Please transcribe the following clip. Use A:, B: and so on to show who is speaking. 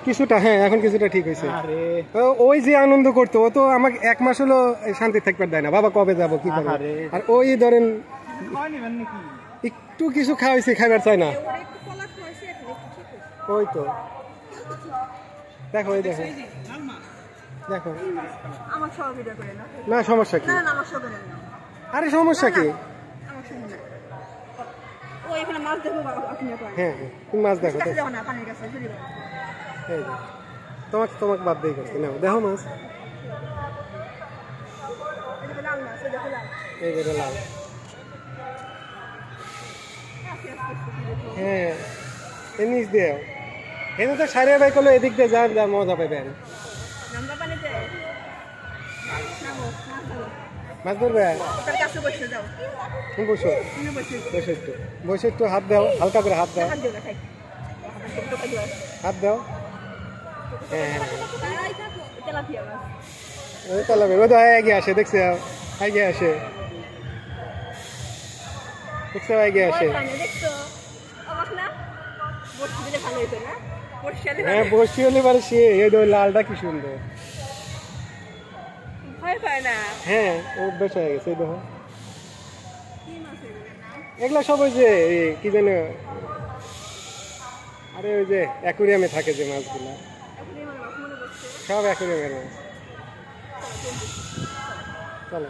A: কিছুটা, হ্যাঁ এখন কিছুটা ঠিক হয়েছে। ওই যে আনন্দ করতো ও তো আমাকে 1 মাস হলো শান্তি থাকতে দেয় না, বাবা কবে যাবো কি করবো। আর ওই ধরেন একটু কিছু খাওয়াইছি, খাইবার চাই না। ওই তো দেখো, ওই দেখো দেখো, না সমস্যা কি? আরে সমস্যা কি? হ্যাঁ তুমি মাছ দেখো, তোমাকে তোমাকে বাদ দিয়ে করছি, নাও দেখো মাছ, এই যে লাল। হ্যাঁ নিচ দিয়ে এনে তো সারিয়া বাই করলো, এদিক দিয়ে যান, যা মজা পাবেন। মাছ ধরবে, বসো বসো একটু, বসে একটু হাত দাও, হালকা করে হাত দাও, হাত দাও। হ্যাঁ তেলাপিয়া ওই তো এগিয়ে আসে, দেখছি এগিয়ে আসে, দেখছো এগিয়ে আসে। হ্যাঁ বসি হলে পারে সে, এই লালটা কি সুন্দর। হ্যাঁ অভ্যাস হয়ে গেছে, দেখো এগুলা সব ওই যে কি যেন, আরে ওই যে অ্যাকুরিয়ামে থাকে যে মাছগুলা, সব অ্যাকুরিয়ামের মাছ। চলো।